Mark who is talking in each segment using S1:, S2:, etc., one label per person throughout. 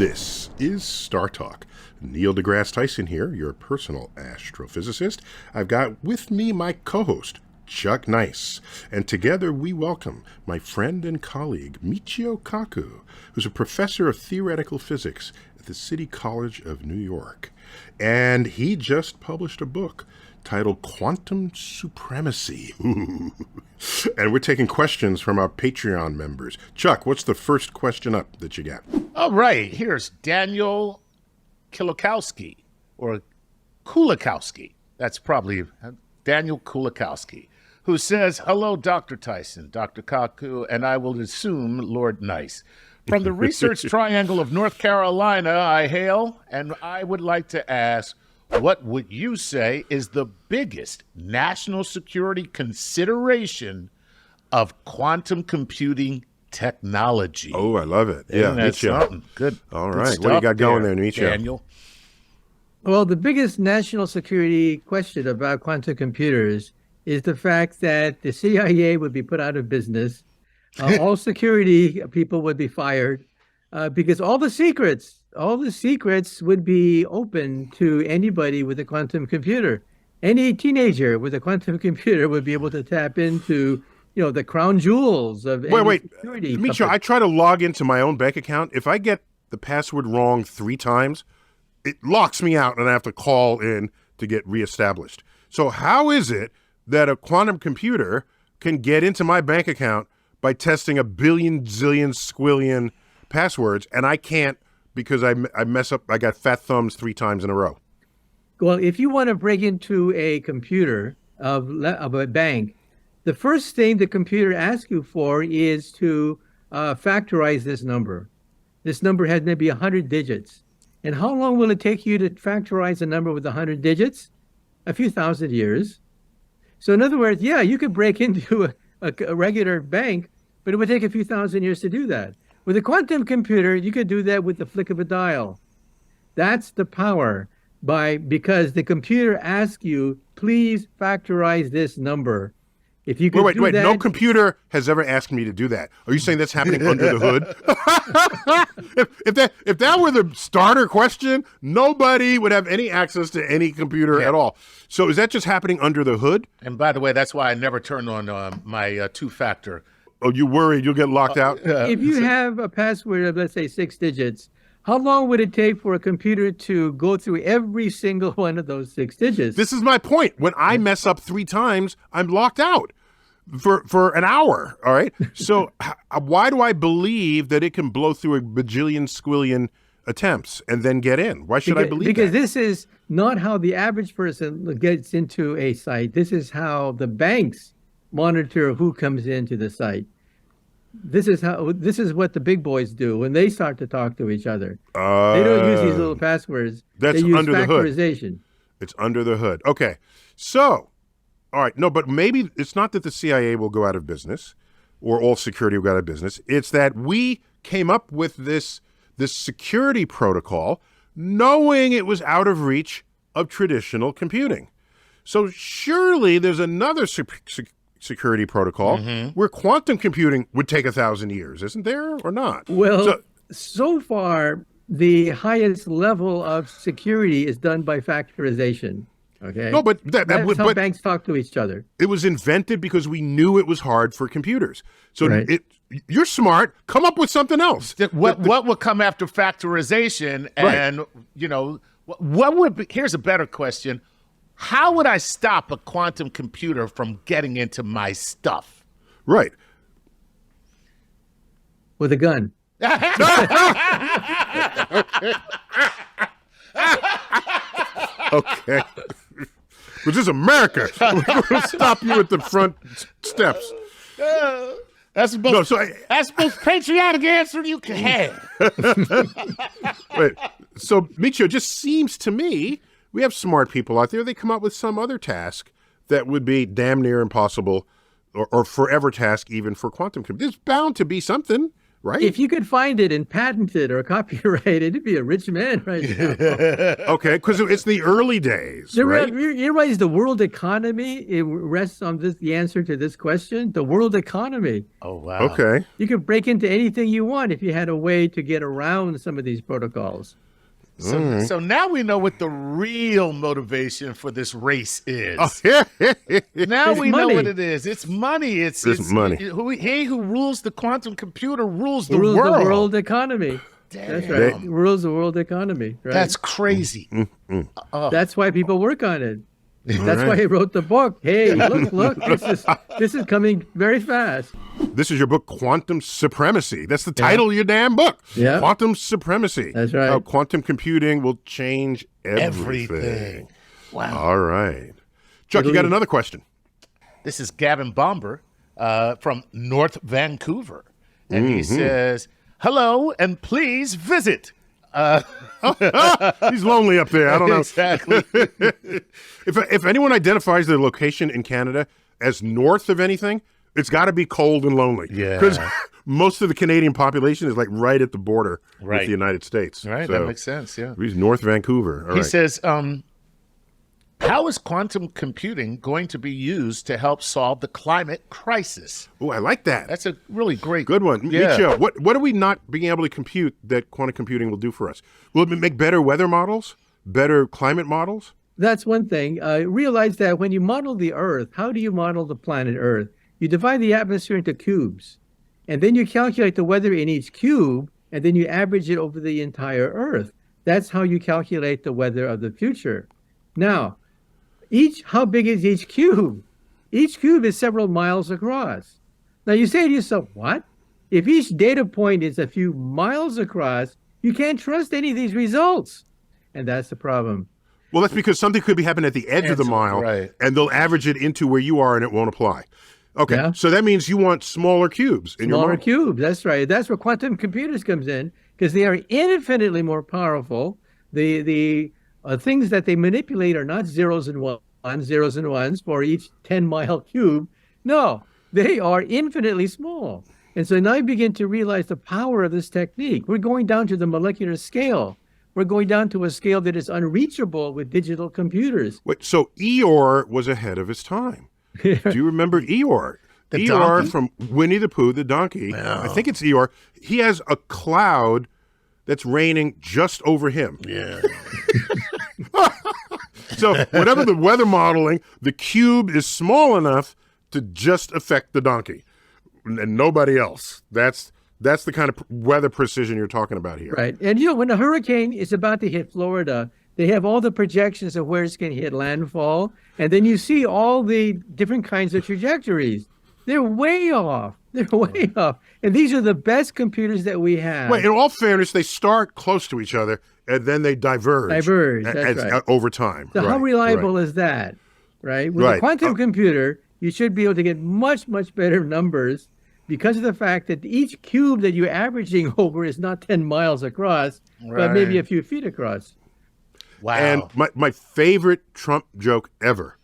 S1: This is StarTalk. Neil deGrasse Tyson here, your personal astrophysicist. I've got with me my co-host, Chuck Nice, and together we welcome my friend and colleague, Michio Kaku, who's a professor of theoretical physics at the City College of New York. And he just published a book titled Quantum Supremacy. Ooh. And we're taking questions from our Patreon members. Chuck, what's the first question up that you got?
S2: All right, here's Daniel Kilikowski, or Kulikowski. That's probably Daniel Kulikowski, who says, "Hello, Dr. Tyson, Dr. Kaku, and I will assume Lord Nice. From the Research Triangle of North Carolina, I hail, and I would like to ask, what would you say is the biggest national security consideration of quantum computing technology?"
S1: Oh, I love it. Yeah,
S2: that's something good.
S1: All
S2: Good
S1: right, what do you
S2: stuff
S1: got going there, Michio?
S2: Daniel?
S3: Well, the biggest national security question about quantum computers is the fact that the CIA would be put out of business. All security people would be fired because all the secrets would be open to anybody with a quantum computer. Any teenager with a quantum computer would be able to tap into, the crown jewels of security.
S1: Michio, I try to log into my own bank account. If I get the password wrong 3 times, it locks me out and I have to call in to get reestablished. So how is it that a quantum computer can get into my bank account by testing a billion, zillion, squillion passwords, and I can't because I mess up, I got fat thumbs 3 times in a row?
S3: Well, if you want to break into a computer of a bank, the first thing the computer asks you for is to factorize this number. This number has maybe 100 digits. And how long will it take you to factorize a number with 100 digits? A few thousand years. So in other words, yeah, you could break into a regular bank, but it would take a few thousand years to do that. With a quantum computer, you could do that with the flick of a dial. That's the power because the computer asks you, please factorize this number. If you could
S1: wait,
S3: that,
S1: no computer has ever asked me to do that. Are you saying that's happening under the hood? If that were the starter question, nobody would have any access to any computer at all. So is that just happening under the hood?
S2: And by the way, that's why I never turn on my two-factor.
S1: Oh, you worried you'll get locked out?
S3: If you have a password of, let's say, 6 digits, how long would it take for a computer to go through every single one of those 6 digits?
S1: This is my point. When I mess up 3 times, I'm locked out for an hour, all right? So why do I believe that it can blow through a bajillion, squillion attempts and then get in? Why should I believe that?
S3: Because this is not how the average person gets into a site. This is how the banks monitor who comes into the site. This is what the big boys do when they start to talk to each other. They don't use these little passwords.
S1: That's
S3: they use
S1: under the hood.
S3: factorization.
S1: It's under the hood. Okay. So, all right. No, but maybe it's not that the CIA will go out of business or all security will go out of business. It's that we came up with this security protocol knowing it was out of reach of traditional computing. So surely there's another security protocol where quantum computing would take 1,000 years, isn't there, or not?
S3: Well, so far, the highest level of security is done by factorization. Okay.
S1: No, but that's
S3: how banks talk to each other.
S1: It was invented because we knew it was hard for computers. So
S3: right.
S1: You're smart. Come up with something else.
S2: What would come after factorization? And what would be? Here's a better question. How would I stop a quantum computer from getting into my stuff?
S1: Right.
S3: With a gun.
S1: Okay. Which is America. We're going to stop you at the front steps.
S2: That's the most patriotic answer you can have.
S1: Wait. So, Michio, it just seems to me we have smart people out there. They come up with some other task that would be damn near impossible or forever task even for quantum computers. There's bound to be something. right?
S3: If you could find it and patent it or copyright it, it'd be a rich man right now.
S1: Okay, because it's the early days, right?
S3: You realize the world economy, it rests on the answer to this question, the world economy.
S2: Oh, wow.
S1: Okay.
S3: You could break into anything you want if you had a way to get around some of these protocols.
S2: So now we know what the real motivation for this race is.
S1: Oh, yeah.
S2: Now
S3: It's
S2: we know
S3: money.
S2: what it is. It's money. It's
S1: money.
S2: He who rules the quantum computer rules the
S3: Rules
S2: world.
S3: the world economy.
S2: Damn.
S3: That's right. Rules the world economy. Right?
S2: That's crazy.
S3: That's why people work on it. That's why he wrote the book. Hey, look, this is coming very fast.
S1: This is your book, Quantum Supremacy. That's the title of your damn book.
S3: Yeah.
S1: Quantum Supremacy.
S3: That's right.
S1: How quantum computing will change everything.
S2: Everything. Wow.
S1: All right. Chuck, you got another question.
S2: This is Gavin Bomber from North Vancouver. And he says, hello, and please visit.
S1: He's lonely up there. I don't know.
S2: Exactly.
S1: If anyone identifies their location in Canada as north of anything, it's got to be cold and lonely.
S2: Yeah.
S1: Because most of the Canadian population is like right at the border with
S2: Right.
S1: the United States.
S2: Right,
S1: So
S2: that makes sense, yeah.
S1: He's North Vancouver. All
S2: He
S1: right.
S2: says, how is quantum computing going to be used to help solve the climate crisis?
S1: Oh, I like that.
S2: That's a really great
S1: Good one.
S2: Yeah.
S1: Micho, what are we not being able to compute that quantum computing will do for us? Will it make better weather models? Better climate models?
S3: That's one thing. Realize that when you model the Earth, how do you model the planet Earth? You divide the atmosphere into cubes, and then you calculate the weather in each cube, and then you average it over the entire Earth. That's how you calculate the weather of the future. Now, how big is each cube? Each cube is several miles across. Now you say to yourself, what? If each data point is a few miles across, you can't trust any of these results. And that's the problem.
S1: Well, that's because something could be happening at the edge of the mile,
S2: right.
S1: and they'll average it into where you are, and it won't apply. Okay,
S3: Yeah.
S1: so that means you want smaller cubes in your
S3: Smaller
S1: model.
S3: cubes, that's right. That's where quantum computers comes in, because they are infinitely more powerful. The things that they manipulate are not zeros and ones for each 10-mile cube. No, they are infinitely small. And so now you begin to realize the power of this technique. We're going down to the molecular scale. We're going down to a scale that is unreachable with digital computers.
S1: Wait, so Eeyore was ahead of his time. Do you remember Eeyore?
S2: The
S1: Eeyore
S2: donkey?
S1: from Winnie the Pooh, the donkey. I think it's Eeyore. He has a cloud that's raining just over him.
S2: Yeah.
S1: So whatever the weather modeling, the cube is small enough to just affect the donkey and nobody else. That's the kind of weather precision you're talking about here.
S3: Right. And when a hurricane is about to hit Florida, they have all the projections of where it's going to hit landfall. And then you see all the different kinds of trajectories. They're way off. They're way off. And these are the best computers that we have.
S1: Well, in all fairness, they start close to each other and then they diverge.
S3: That's right.
S1: Over time.
S3: So how
S1: Right,
S3: reliable
S1: right.
S3: is that? Right. With
S1: Right.
S3: a quantum computer, you should be able to get much, much better numbers because of the fact that each cube that you're averaging over is not 10 miles across, but maybe a few feet across.
S2: Wow.
S1: And my favorite Trump joke ever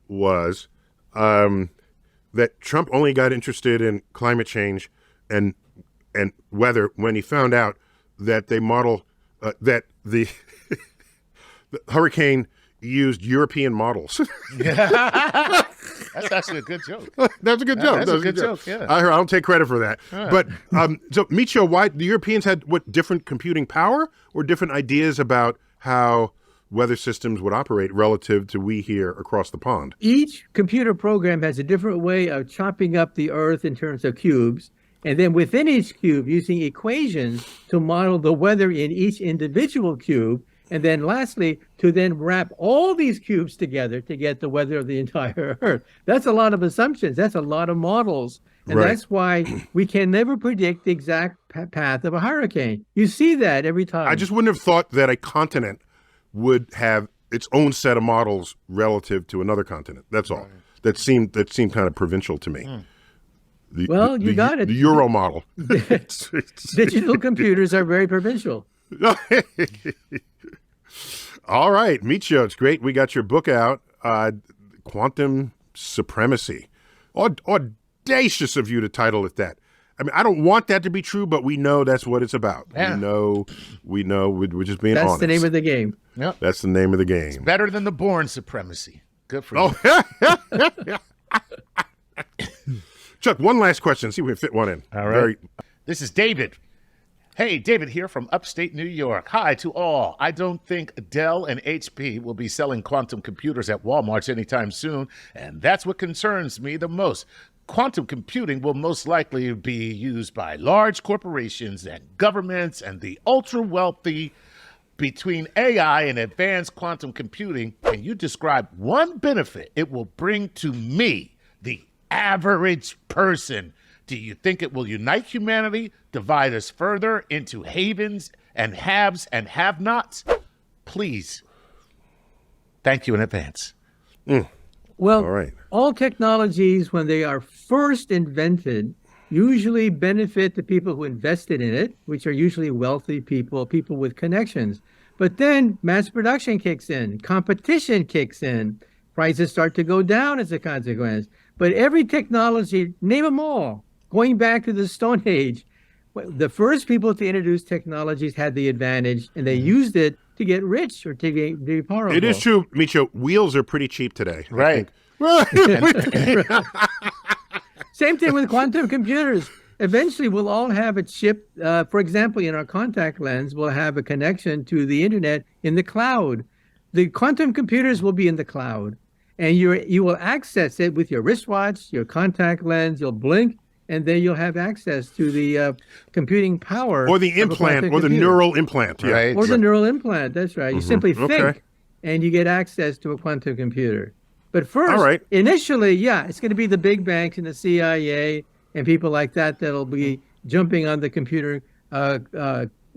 S1: was that Trump only got interested in climate change and weather when he found out that they model that the hurricane used European models.
S2: That's actually a good joke.
S1: That's a good joke.
S2: That's
S1: That
S2: a
S1: was
S2: good joke, yeah.
S1: I don't take credit for that.
S2: All right.
S1: But so Micho, why the Europeans had what different computing power or different ideas about how weather systems would operate relative to we here across the pond?
S3: Each computer program has a different way of chopping up the Earth in terms of cubes. And then within each cube, using equations to model the weather in each individual cube. And then lastly, to then wrap all these cubes together to get the weather of the entire Earth. That's a lot of assumptions. That's a lot of models. And
S1: Right.
S3: that's why we can never predict the exact path of a hurricane. You see that every time.
S1: I just wouldn't have thought that a continent would have its own set of models relative to another continent. That's all. That seemed kind of provincial to me.
S3: Well, you got it.
S1: The Euro model.
S3: Digital computers are very provincial.
S1: All right, Micho, it's great. We got your book out, Quantum Supremacy. Audacious of you to title it that. I mean, I don't want that to be true, but we know that's what it's about.
S2: Yeah.
S1: We know. We're just being
S3: That's
S1: honest.
S3: the name of the game.
S2: Yep.
S1: That's the name of the game.
S2: Better than the Bourne supremacy. Good for you.
S1: Oh, Chuck, one last question. See if we can fit one in.
S2: All right. This is David. Hey, David here from upstate New York. Hi to all. I don't think Dell and HP will be selling quantum computers at Walmart anytime soon, and that's what concerns me the most. Quantum computing will most likely be used by large corporations and governments and the ultra-wealthy. Between AI and advanced quantum computing, can you describe one benefit it will bring to me, the average person? Do you think it will unite humanity, divide us further into havens and haves and have-nots? Please. Thank you in advance.
S3: Well,
S1: All right.
S3: all technologies, when they are first invented, usually benefit the people who invested in it, which are usually wealthy people, people with connections. But then mass production kicks in, competition kicks in, prices start to go down as a consequence. But every technology, name them all, going back to the Stone Age, the first people to introduce technologies had the advantage, and they used it to get rich or to be powerful.
S1: It is true, Micho. Wheels are pretty cheap today. I
S2: Right.
S1: think.
S3: Same thing with quantum computers. Eventually, we'll all have a chip. For example, in our contact lens, we'll have a connection to the internet in the cloud. The quantum computers will be in the cloud, and you will access it with your wristwatch, your contact lens. You'll blink, and then you'll have access to the computing power.
S1: Or the
S3: of a
S1: implant,
S3: quantum
S1: or the
S3: computer.
S1: neural implant. Yeah.
S2: Right.
S3: Or the neural implant. That's right. You simply think,
S1: Okay.
S3: and you get access to a quantum computer. But first,
S1: All right.
S3: initially, yeah, it's going to be the big banks and the CIA and people like that that'll be jumping on the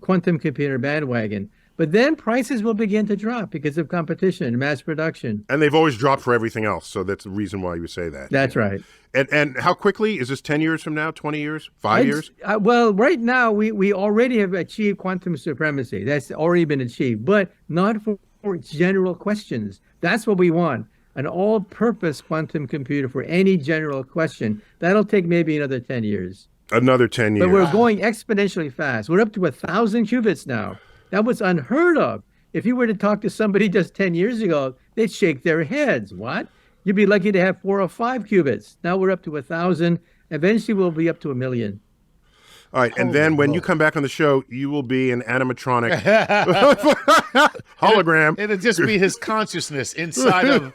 S3: quantum computer bandwagon. But then prices will begin to drop because of competition and mass production.
S1: And they've always dropped for everything else, so that's the reason why you say that.
S3: That's right.
S1: And how quickly? Is this 10 years from now, 20 years, 5 years?
S3: Well, right now, we already have achieved quantum supremacy. That's already been achieved, but not for general questions. That's what we want. An all-purpose quantum computer for any general question. That'll take maybe another 10 years.
S1: Another 10 years.
S3: But we're going exponentially fast. We're up to 1,000 qubits now. That was unheard of. If you were to talk to somebody just 10 years ago, they'd shake their heads. What? You'd be lucky to have 4 or 5 qubits. Now we're up to 1,000. Eventually, we'll be up to 1 million.
S1: All right, and then when you come back on the show, you will be an animatronic hologram.
S2: It'll just be his consciousness inside of,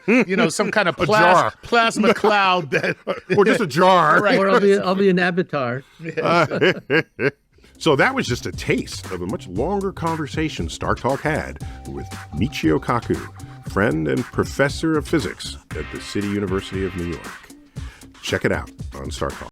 S2: some kind of
S1: jar.
S2: plasma cloud that
S1: Or just a jar.
S2: Right.
S3: Or I'll be an avatar.
S1: So that was just a taste of a much longer conversation StarTalk had with Michio Kaku, friend and professor of physics at the City University of New York. Check it out on StarTalk.